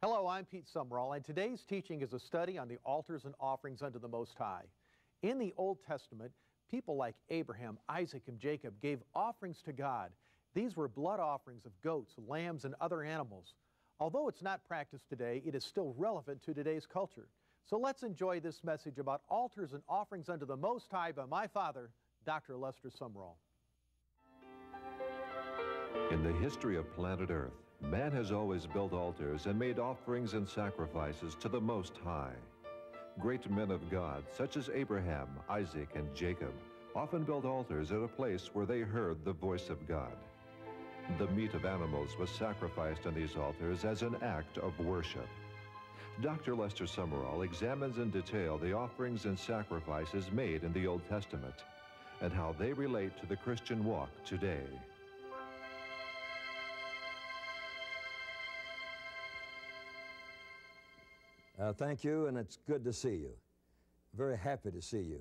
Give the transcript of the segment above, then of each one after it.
Hello, I'm Pete Sumrall, and today's teaching is a study on the altars and offerings unto the Most High. In the Old Testament, people like Abraham, Isaac, and Jacob gave offerings to God. These were blood offerings of goats, lambs, and other animals. Although it's not practiced today, it is still relevant to today's culture. So let's enjoy this message about altars and offerings unto the Most High by my father, Dr. Lester Sumrall. In the history of planet Earth, man has always built altars and made offerings and sacrifices to the Most High. Great men of God, such as Abraham, Isaac, and Jacob, often built altars at a place where they heard the voice of God. The meat of animals was sacrificed on these altars as an act of worship. Dr. Lester Sumrall examines in detail the offerings and sacrifices made in the Old Testament and how they relate to the Christian walk today. Thank you, and it's good to see you. Very happy to see you.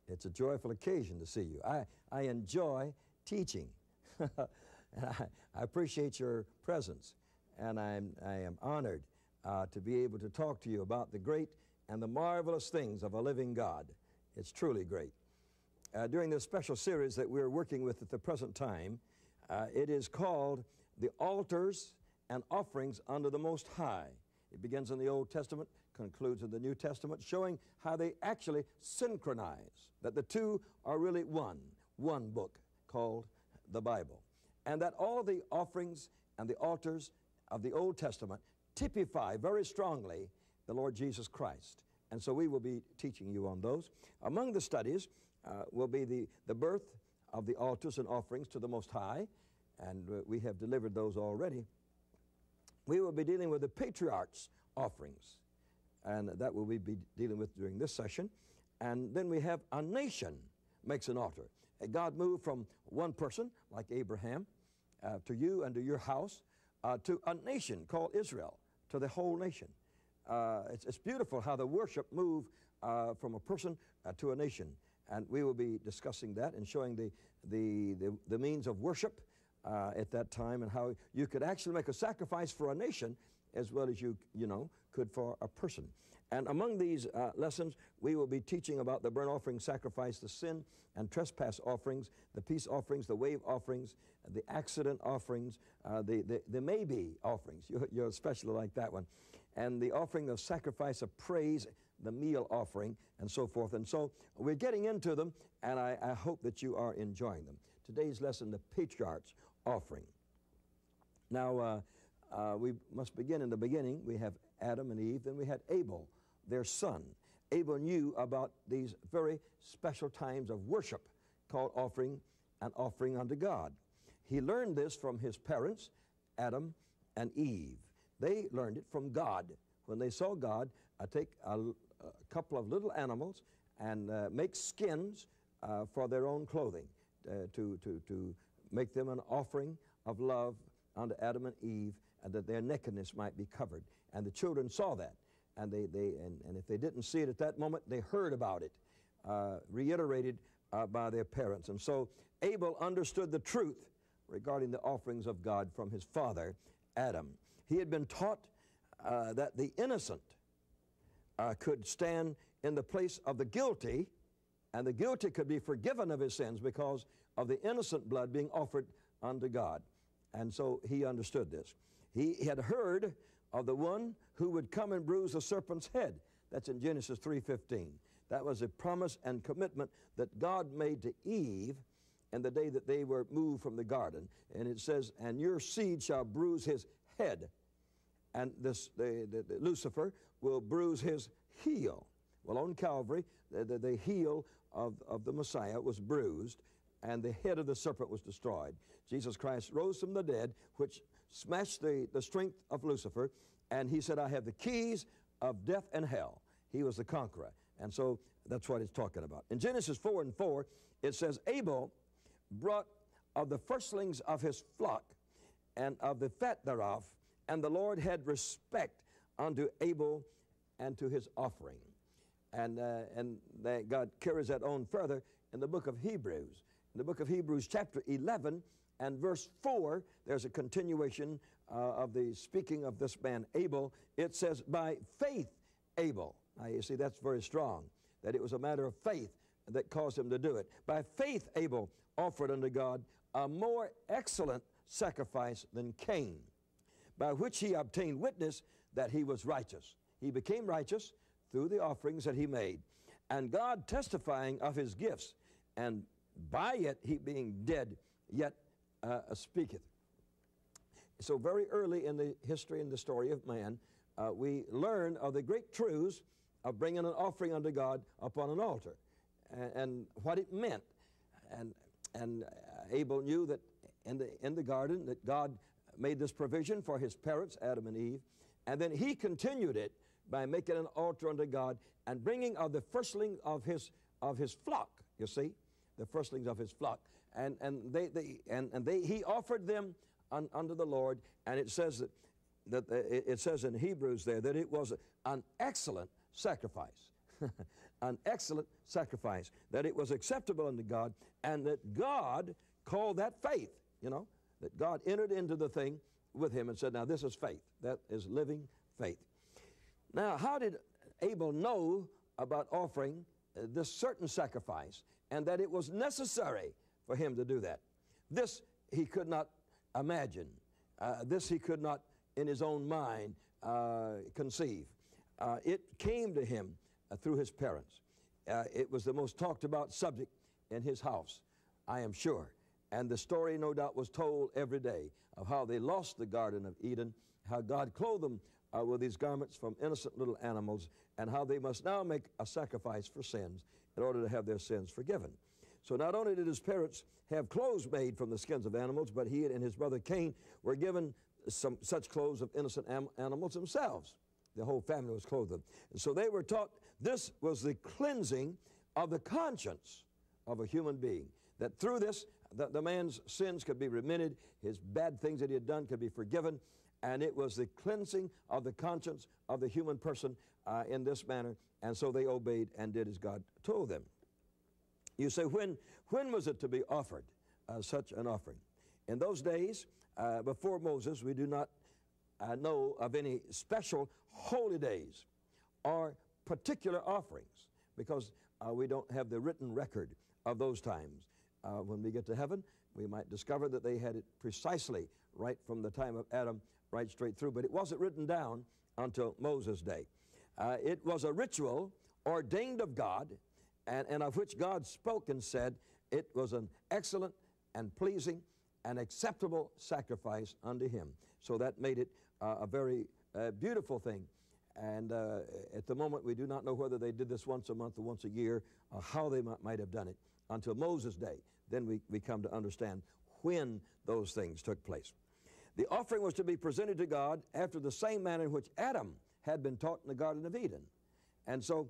It's a joyful occasion to see you. I enjoy teaching. And I appreciate your presence, and I am honored to be able to talk to you about the great and the marvelous things of a living God. It's truly great. During this special series that we're working with at the present time, it is called The Altars and Offerings Unto the Most High. It begins in the Old Testament, concludes in the New Testament, showing how they actually synchronize, that the two are really one book called the Bible. And that all of the offerings and the altars of the Old Testament typify very strongly the Lord Jesus Christ. And so we will be teaching you on those. Among the studies will be the birth of the altars and offerings to the Most High, and we have delivered those already. We will be dealing with the patriarchs' offerings, and that will we be dealing with during this session. And then we have a nation makes an altar. God moved from one person, like Abraham, to you and to your house, to a nation called Israel, to the whole nation. It's beautiful how the worship moved from a person to a nation. And we will be discussing that and showing the means of worship at that time, and how you could actually make a sacrifice for a nation as well as you could for a person. And among these lessons, we will be teaching about the burnt offering sacrifice, the sin and trespass offerings, the peace offerings, the wave offerings, the accident offerings, the maybe offerings. You're especially like that one. And the offering of sacrifice of praise, the meal offering, and so forth. And so we're getting into them, and I hope that you are enjoying them. Today's lesson, the patriarch's offering. Now, we must begin in the beginning. We have Adam and Eve, then we had Abel, their son. Abel knew about these very special times of worship called offering and offering unto God. He learned this from his parents, Adam and Eve. They learned it from God. When they saw God take a couple of little animals and make skins for their own clothing to make them an offering of love unto Adam and Eve, and that their nakedness might be covered. And the children saw that, and if they didn't see it at that moment, they heard about it, reiterated by their parents. And so Abel understood the truth regarding the offerings of God from his father, Adam. He had been taught that the innocent could stand in the place of the guilty, and the guilty could be forgiven of his sins because of the innocent blood being offered unto God. And so he understood this. He had heard of the one who would come and bruise the serpent's head. That's in Genesis 3:15. That was a promise and commitment that God made to Eve in the day that they were moved from the garden. And it says, and your seed shall bruise his head, and Lucifer will bruise his heel. Well, on Calvary, the heel of the Messiah was bruised, and the head of the serpent was destroyed. Jesus Christ rose from the dead, which smashed the strength of Lucifer, and he said, I have the keys of death and hell. He was the conqueror. And so that's what it's talking about. In Genesis 4:4, it says, Abel brought of the firstlings of his flock and of the fat thereof, and the Lord had respect unto Abel and to his offering. And God carries that on further in the book of Hebrews. In the book of Hebrews chapter 11 and verse 4, there's a continuation of the speaking of this man Abel, it says, by faith Abel. Now you see, that's very strong, that it was a matter of faith that caused him to do it. By faith Abel offered unto God a more excellent sacrifice than Cain, by which he obtained witness that he was righteous. He became righteous through the offerings that he made, and God testifying of his gifts, and by it he being dead yet speaketh. So very early in the history and the story of man, we learn of the great truths of bringing an offering unto God upon an altar, and what it meant. And Abel knew that in the garden that God made this provision for his parents, Adam and Eve, and then he continued it by making an altar unto God and bringing of the firstlings of his flock. You see, the firstlings of his flock, and he offered them unto the Lord, and it says it says in Hebrews there that it was an excellent sacrifice, an excellent sacrifice, that it was acceptable unto God, and that God called that faith. You know, that God entered into the thing with him and said, now this is faith. That is living faith. Now, how did Abel know about offering this certain sacrifice and that it was necessary for him to do that? This he could not imagine. This he could not in his own mind conceive. It came to him through his parents. It was the most talked about subject in his house, I am sure. And the story, no doubt, was told every day of how they lost the Garden of Eden, how God clothed them with these garments from innocent little animals, and how they must now make a sacrifice for sins in order to have their sins forgiven. So not only did his parents have clothes made from the skins of animals, but he and his brother Cain were given some such clothes of innocent animals themselves. The whole family was clothed them. And so they were taught this was the cleansing of the conscience of a human being, that through this, the man's sins could be remitted, his bad things that he had done could be forgiven, and it was the cleansing of the conscience of the human person in this manner, and so they obeyed and did as God told them. You say, when was it to be offered, such an offering? In those days, before Moses, we do not know of any special holy days or particular offerings, because we don't have the written record of those times. When we get to heaven, we might discover that they had it precisely right from the time of Adam right straight through, but it wasn't written down until Moses' day. It was a ritual ordained of God, and of which God spoke and said it was an excellent and pleasing and acceptable sacrifice unto him. So that made it a very beautiful thing. And at the moment, we do not know whether they did this once a month or once a year, or how they might have done it until Moses' day. Then we come to understand when those things took place. The offering was to be presented to God after the same manner in which Adam had been taught in the Garden of Eden. And so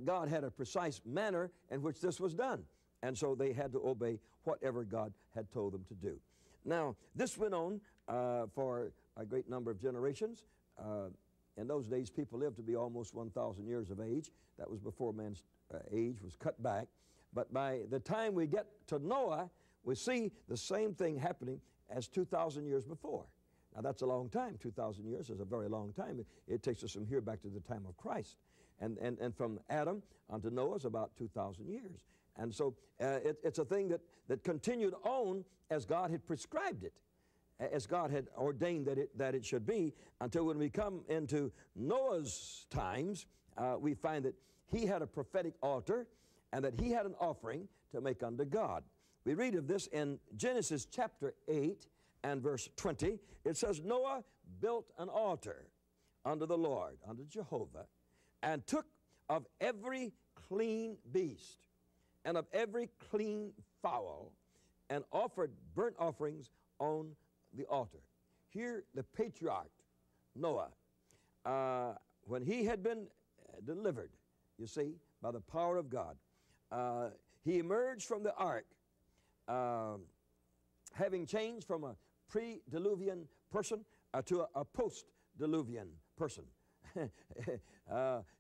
God had a precise manner in which this was done. And so they had to obey whatever God had told them to do. Now, this went on for a great number of generations. In those days, people lived to be almost 1,000 years of age. That was before man's age was cut back. But by the time we get to Noah, we see the same thing happening as 2,000 years before. Now, that's a long time. 2,000 years is a very long time. It takes us from here back to the time of Christ. And from Adam unto Noah is about 2,000 years. And so it's a thing that continued on as God had prescribed it, as God had ordained that it should be, until when we come into Noah's times, we find that he had a prophetic altar and that he had an offering to make unto God. We read of this in Genesis chapter 8 and verse 20. It says, Noah built an altar unto the Lord, unto Jehovah, and took of every clean beast and of every clean fowl and offered burnt offerings on the altar. Here the patriarch, Noah, when he had been delivered, you see, by the power of God, he emerged from the ark, having changed from a pre-diluvian person to a post-diluvian person.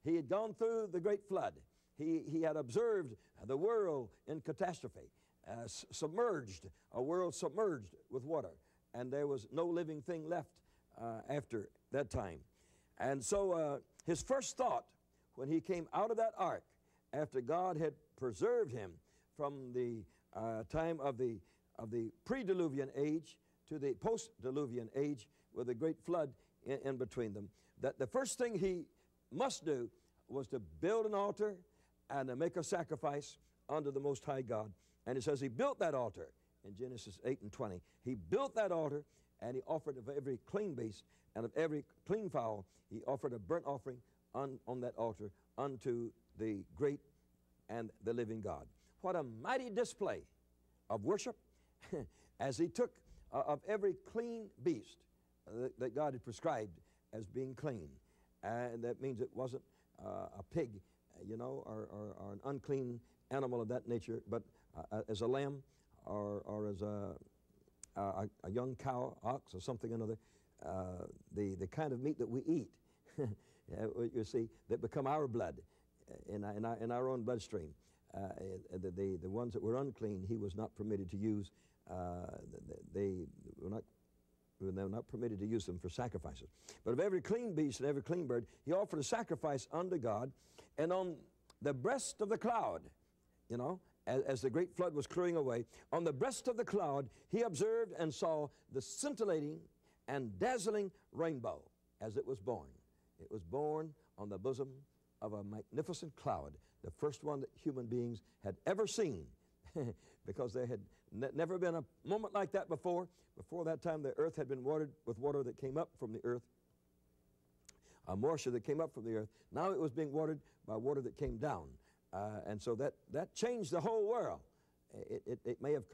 He had gone through the great flood. He had observed the world in catastrophe, submerged, a world submerged with water, and there was no living thing left after that time. And so his first thought when he came out of that ark, after God had preserved him from the time of the pre-Diluvian age to the post-Diluvian age with a great flood in between them, that the first thing he must do was to build an altar and to make a sacrifice unto the Most High God. And it says he built that altar in Genesis 8:20. He built that altar, and he offered of every clean beast and of every clean fowl, he offered a burnt offering on that altar unto the great and the living God. What a mighty display of worship as he took of every clean beast that God had prescribed as being clean. And that means it wasn't a pig, you know, or an unclean animal of that nature, but as a lamb or as a young cow, ox, or something or another, the kind of meat that we eat, you see, that become our blood in our own bloodstream. The ones that were unclean, he was not permitted to use. They were not permitted to use them for sacrifices. But of every clean beast and every clean bird, he offered a sacrifice unto God. And on the breast of the cloud, you know, as the great flood was clearing away, on the breast of the cloud, he observed and saw the scintillating and dazzling rainbow as it was born. It was born on the bosom of a magnificent cloud, the first one that human beings had ever seen, because there had never been a moment like that before. Before that time, the earth had been watered with water that came up from the earth, a moisture that came up from the earth. Now it was being watered by water that came down. And so that changed the whole world. It may have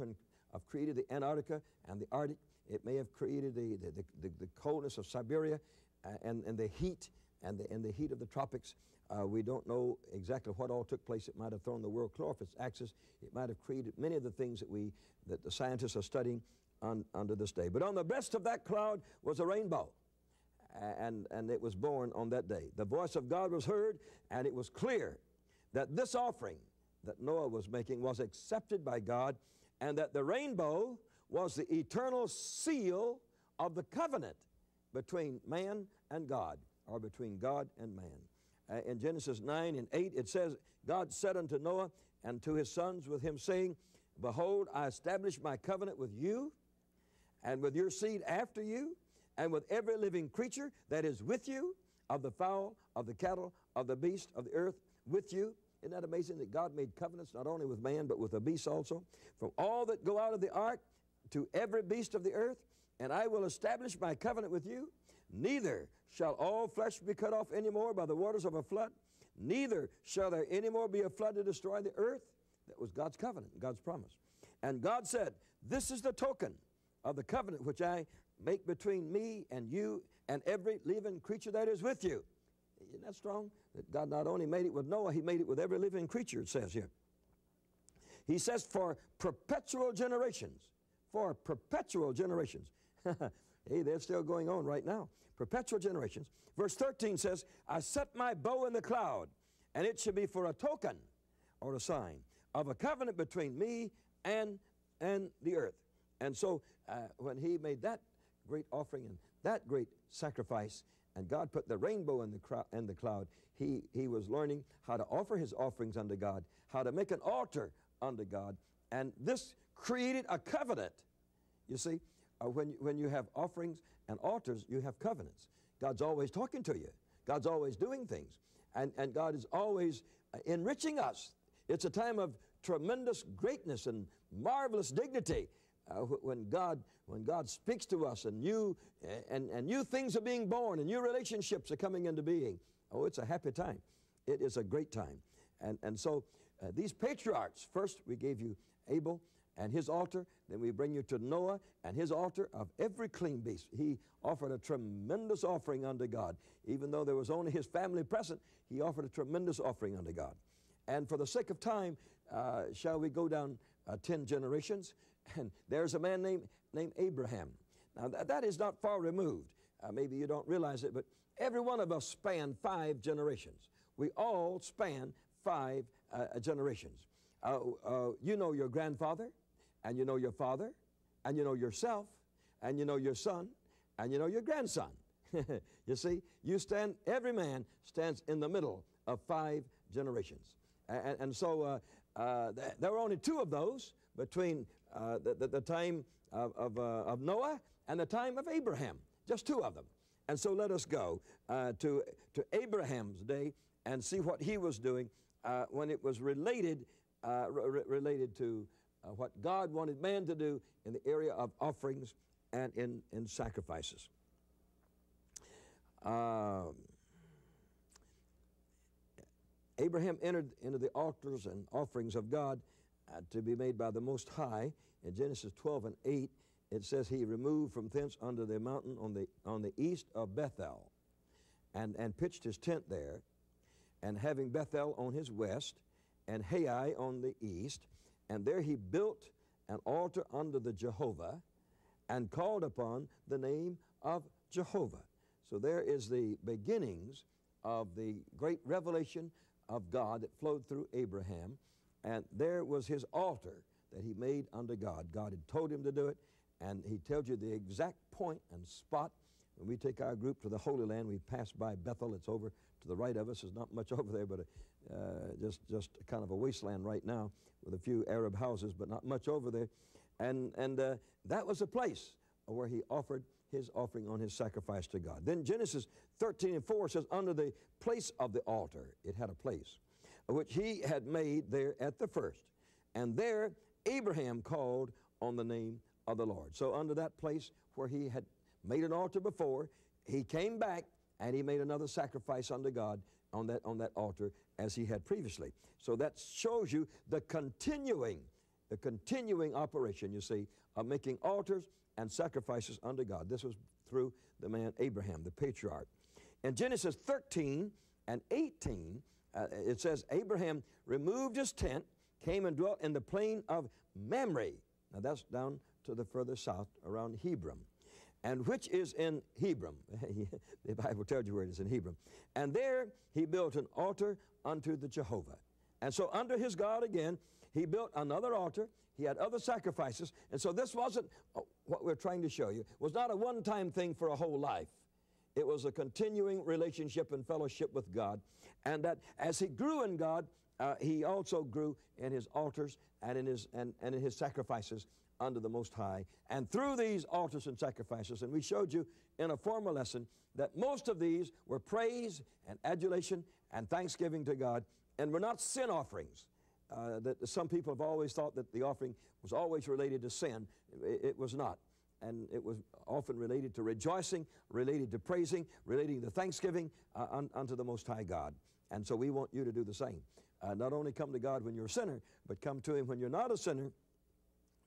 created the Antarctica and the Arctic. It may have created the coldness of Siberia and the heat and the heat of the tropics. We don't know exactly what all took place. It might have thrown the world clear off its axis. It might have created many of the things that the scientists are studying under this day. But on the breast of that cloud was a rainbow, and it was born on that day. The voice of God was heard, and it was clear that this offering that Noah was making was accepted by God, and that the rainbow was the eternal seal of the covenant between man and God, or between God and man. In Genesis 9:8, it says, God said unto Noah and to his sons with him, saying, Behold, I establish my covenant with you, and with your seed after you, and with every living creature that is with you, of the fowl, of the cattle, of the beast of the earth, with you. Isn't that amazing that God made covenants not only with man, but with the beasts also? From all that go out of the ark to every beast of the earth, and I will establish my covenant with you. Neither shall all flesh be cut off any more by the waters of a flood, neither shall there any more be a flood to destroy the earth. That was God's covenant, God's promise. And God said, this is the token of the covenant which I make between me and you and every living creature that is with you. Isn't that strong? That God not only made it with Noah, he made it with every living creature, it says here. He says for perpetual generations. For perpetual generations. Hey, they're still going on right now. Perpetual generations. Verse 13 says, I set my bow in the cloud, and it shall be for a token or a sign of a covenant between me and the earth. And so when he made that great offering and that great sacrifice, and God put the rainbow in the cloud, he was learning how to offer his offerings unto God, how to make an altar unto God, and this created a covenant. You see, when you have offerings and altars, you have covenants. God's always talking to you. God's always doing things. And God is always enriching us. It's a time of tremendous greatness and marvelous dignity when God speaks to us, and new things are being born, and new relationships are coming into being. Oh, it's a happy time. It is a great time. And so these patriarchs, first we gave you Abel and his altar, then we bring you to Noah and his altar of every clean beast. He offered a tremendous offering unto God. Even though there was only his family present, he offered a tremendous offering unto God. And for the sake of time, shall we go down 10 generations? And there's a man named Abraham. Now that is not far removed. Maybe you don't realize it, but every one of us span 5 generations. We all span 5 generations. You know your grandfather, and you know your father, and you know yourself, and you know your son, and you know your grandson. You see, every man stands in the middle of 5 generations. And so there were only 2 of those between the time of Noah and the time of Abraham, just 2 of them. And so let us go to Abraham's day and see what he was doing when it was related to what God wanted man to do in the area of offerings and in sacrifices. Abraham entered into the altars and offerings of God to be made by the Most High. In Genesis 12 and 8, it says he removed from thence under the mountain on the east of Bethel, and pitched his tent there, and having Bethel on his west, and Hai on the east, and there he built an altar unto the Jehovah, and called upon the name of Jehovah. So there is the beginnings of the great revelation of God that flowed through Abraham, and there was his altar that he made unto God. God had told him to do it, and he tells you the exact point and spot. When we take our group to the Holy Land, we pass by Bethel. It's over to the right of us. There's not much over there, but just kind of a wasteland right now with a few Arab houses, but not much over there. And that was a place where he offered his offering on his sacrifice to God. Then Genesis 13 and 4 says, under the place of the altar, it had a place, which he had made there at the first. And there Abraham called on the name of the Lord. So under that place where he had made an altar before, he came back and he made another sacrifice unto God on that altar as he had previously. So that shows you the continuing operation, you see, of making altars and sacrifices unto God. This was through the man Abraham, the patriarch. In Genesis 13 and 18, it says, Abraham removed his tent, came and dwelt in the plain of Mamre. Now that's down to the further south around Hebron, and which is in Hebron. The Bible tells you where it is, in Hebron. And there he built an altar unto the Jehovah. And so under his God again, he built another altar. He had other sacrifices. And so this wasn't, what we're trying to show you, was not a one-time thing for a whole life. It was a continuing relationship and fellowship with God. And that as he grew in God, he also grew in his altars and in his sacrifices under the Most High. And through these altars and sacrifices, and we showed you in a former lesson that most of these were praise and adulation and thanksgiving to God, and were not sin offerings. That some people have always thought that the offering was always related to sin. It was not. And it was often related to rejoicing, related to praising, relating to thanksgiving unto the Most High God. And so we want you to do the same. Not only come to God when you're a sinner, but come to Him when you're not a sinner,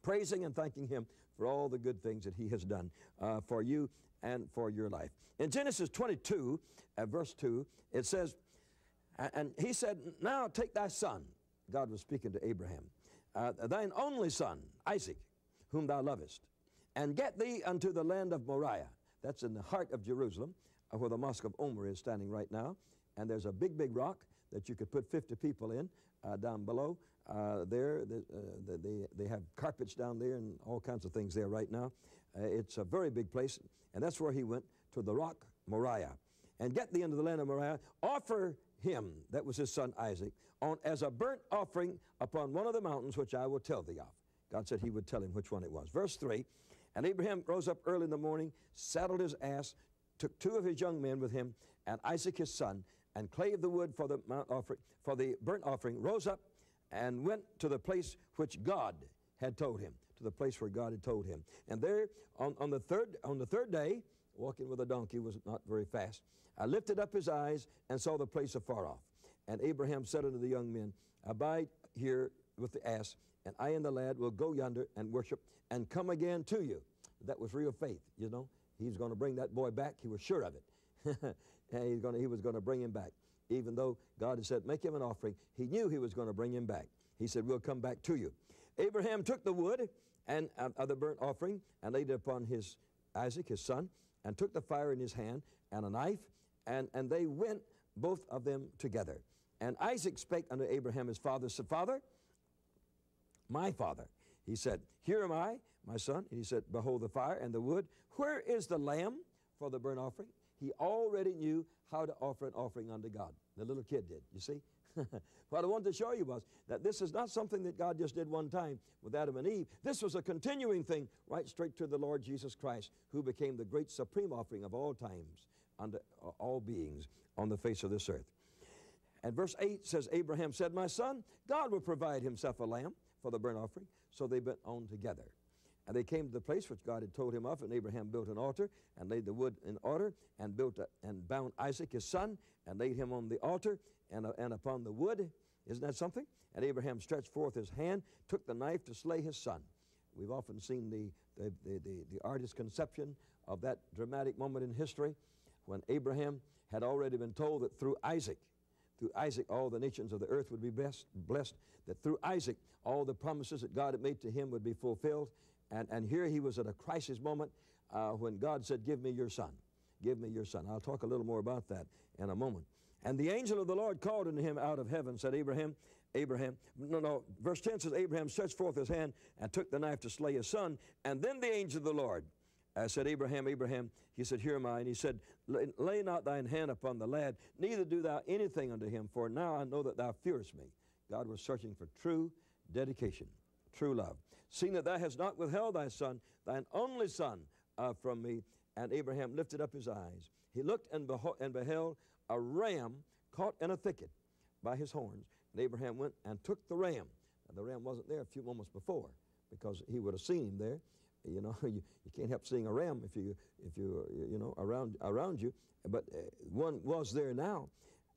praising and thanking Him for all the good things that He has done for you and for your life. In Genesis 22, verse 2, it says, and he said, now take thy son. God was speaking to Abraham, thine only son, Isaac, whom thou lovest, and get thee unto the land of Moriah. That's in the heart of Jerusalem, where the Mosque of Omer is standing right now. And there's a big, big rock that you could put 50 people in down below. They have carpets down there and all kinds of things there right now. It's a very big place, and that's where he went, to the rock Moriah. And get thee into the land of Moriah, offer him, that was his son Isaac, on as a burnt offering upon one of the mountains which I will tell thee of. God said he would tell him which one it was. Verse 3, and Abraham rose up early in the morning, saddled his ass, took 2 of his young men with him, and Isaac his son, and clave the wood for the burnt offering, rose up and went to the place which God had told him, to the place where God had told him. And there on the third day, walking with a donkey was not very fast, I lifted up his eyes and saw the place afar off. And Abraham said unto the young men, abide here with the ass, and I and the lad will go yonder and worship and come again to you. That was real faith, you know. He was going to bring that boy back. He was sure of it. And he was going to bring him back. Even though God had said, make him an offering, he knew he was going to bring him back. He said, we'll come back to you. Abraham took the wood and of the burnt offering and laid it upon his Isaac, his son, and took the fire in his hand and a knife, and they went both of them together. And Isaac spake unto Abraham his father, said, Father, my father. He said, here am I, my son. And he said, behold the fire and the wood. Where is the lamb for the burnt offering. He already knew how to offer an offering unto God. The little kid did, you see? What I wanted to show you was that this is not something that God just did one time with Adam and Eve. This was a continuing thing right straight to the Lord Jesus Christ, who became the great supreme offering of all times unto all beings on the face of this earth. And verse 8 says, Abraham said, my son, God will provide himself a lamb for the burnt offering. So they went on together. And they came to the place which God had told him of, and Abraham built an altar and laid the wood in order and bound Isaac his son and laid him on the altar and upon the wood. Isn't that something? And Abraham stretched forth his hand, took the knife to slay his son. We've often seen the artist's conception of that dramatic moment in history when Abraham had already been told that through Isaac, all the nations of the earth would be blessed, that through Isaac, all the promises that God had made to him would be fulfilled. And here he was at a crisis moment when God said, give me your son. Give me your son. I'll talk a little more about that in a moment. And the angel of the Lord called unto him out of heaven, said, verse 10 says, Abraham stretched forth his hand and took the knife to slay his son. And then the angel of the Lord said, Abraham, he said, here am I. And he said, lay not thine hand upon the lad, neither do thou anything unto him, for now I know that thou fearest me. God was searching for true dedication, true love. Seeing that thou hast not withheld thy son, thine only son, from me. And Abraham lifted up his eyes. He looked and beheld a ram caught in a thicket by his horns. And Abraham went and took the ram. Now, the ram wasn't there a few moments before, because he would have seen him there. You know, you can't help seeing a ram if you around you. But one was there now.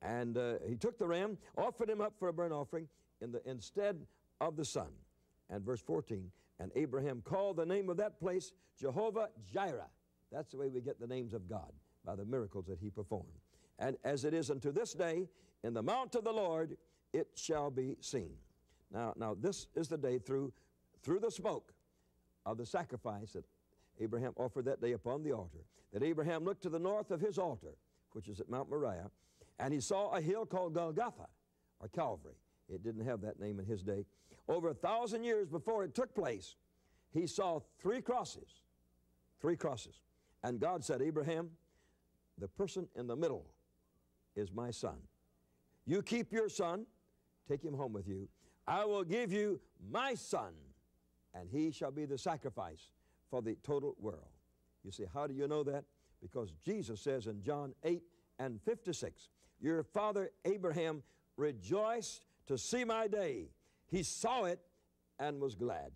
And he took the ram, offered him up for a burnt offering instead of the son. And verse 14, and Abraham called the name of that place Jehovah-Jireh. That's the way we get the names of God, by the miracles that he performed. And as it is unto this day, in the mount of the Lord it shall be seen. Now this is the day through the smoke of the sacrifice that Abraham offered that day upon the altar, that Abraham looked to the north of his altar, which is at Mount Moriah, and he saw a hill called Golgotha, or Calvary. It didn't have that name in his day. Over 1,000 years before it took place, he saw three crosses. And God said, Abraham, the person in the middle is my son. You keep your son, take him home with you. I will give you my son, and he shall be the sacrifice for the total world. You see, how do you know that? Because Jesus says in John 8:56, your father Abraham rejoiced to see my day. He saw it and was glad.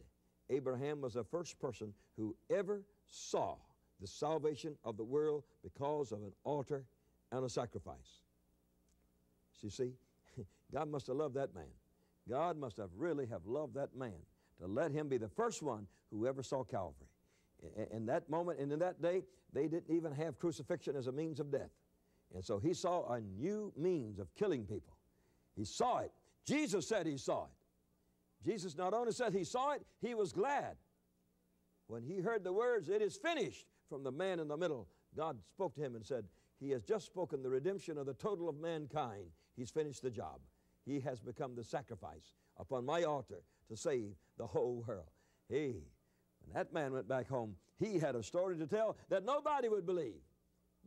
Abraham was the first person who ever saw the salvation of the world because of an altar and a sacrifice. You see, God must have loved that man. God must have really have loved that man to let him be the first one who ever saw Calvary. In that moment and in that day, they didn't even have crucifixion as a means of death. And so he saw a new means of killing people. He saw it. Jesus said he saw it. Jesus not only said he saw it, he was glad. When he heard the words, it is finished, from the man in the middle, God spoke to him and said, he has just spoken the redemption of the total of mankind. He's finished the job. He has become the sacrifice upon my altar to save the whole world. Hey, when that man went back home, he had a story to tell that nobody would believe.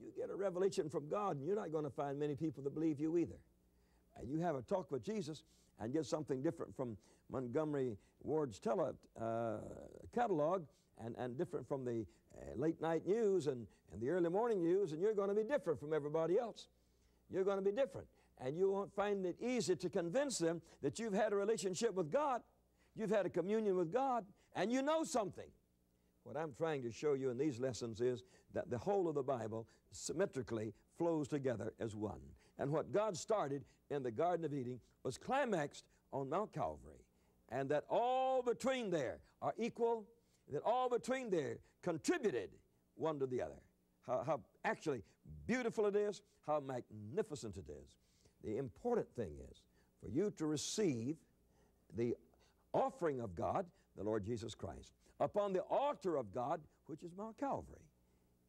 You get a revelation from God, and you're not going to find many people that believe you either. And you have a talk with Jesus and get something different from Montgomery Ward's catalog and different from the late night news and the early morning news, and you're going to be different from everybody else. You're going to be different. And you won't find it easy to convince them that you've had a relationship with God, you've had a communion with God, and you know something. What I'm trying to show you in these lessons is that the whole of the Bible symmetrically flows together as one. And what God started in the Garden of Eden was climaxed on Mount Calvary. And that all between there are equal, that all between there contributed one to the other. How actually beautiful it is, how magnificent it is. The important thing is for you to receive the offering of God, the Lord Jesus Christ, upon the altar of God, which is Mount Calvary.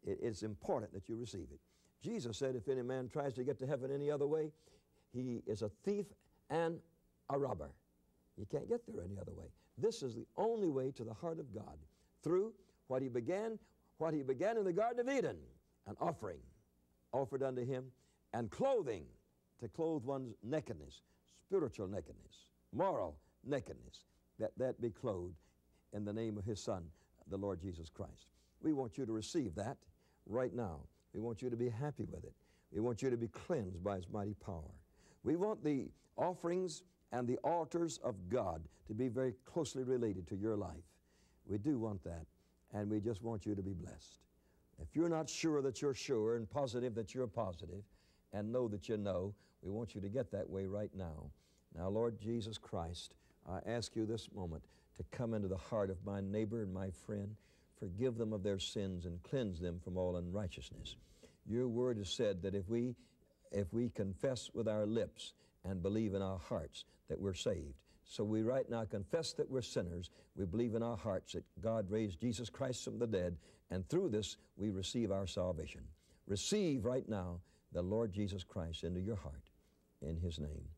It is important that you receive it. Jesus said, if any man tries to get to heaven any other way, he is a thief and a robber. You can't get there any other way. This is the only way to the heart of God, through what he began in the Garden of Eden, an offering offered unto him, and clothing to clothe one's nakedness, spiritual nakedness, moral nakedness, that be clothed in the name of his Son, the Lord Jesus Christ. We want you to receive that right now. We want you to be happy with it. We want you to be cleansed by his mighty power. We want the offerings and the altars of God to be very closely related to your life. We do want that, and we just want you to be blessed. If you're not sure that you're sure and positive that you're positive and know that you know, we want you to get that way right now. Now, Lord Jesus Christ, I ask you this moment to come into the heart of my neighbor and my friend, forgive them of their sins and cleanse them from all unrighteousness. Your word has said that if we confess with our lips and believe in our hearts that we're saved. So we right now confess that we're sinners. We believe in our hearts that God raised Jesus Christ from the dead, and through this we receive our salvation. Receive right now the Lord Jesus Christ into your heart in his name.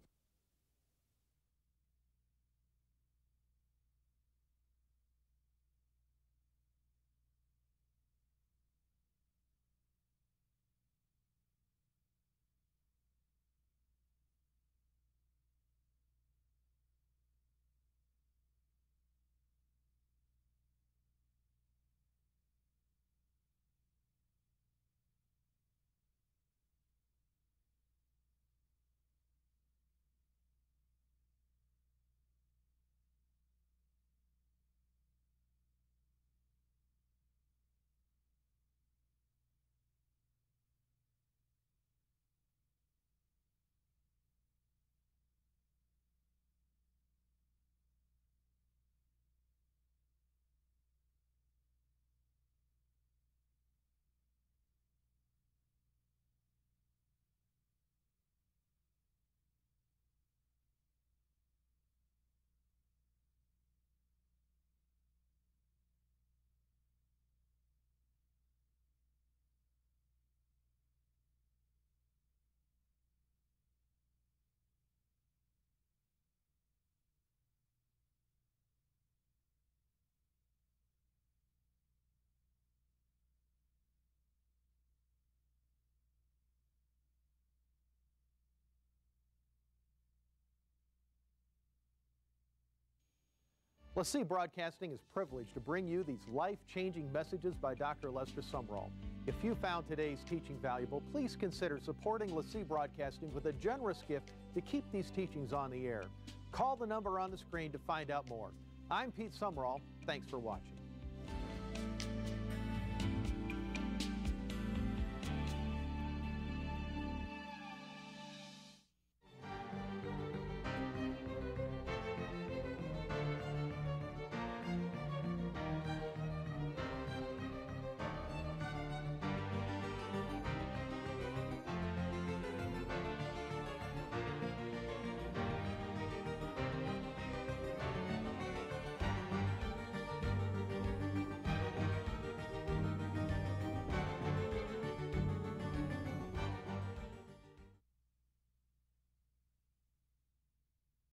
LaCie Broadcasting is privileged to bring you these life-changing messages by Dr. Lester Sumrall. If you found today's teaching valuable, please consider supporting LaCie Broadcasting with a generous gift to keep these teachings on the air. Call the number on the screen to find out more. I'm Pete Sumrall. Thanks for watching.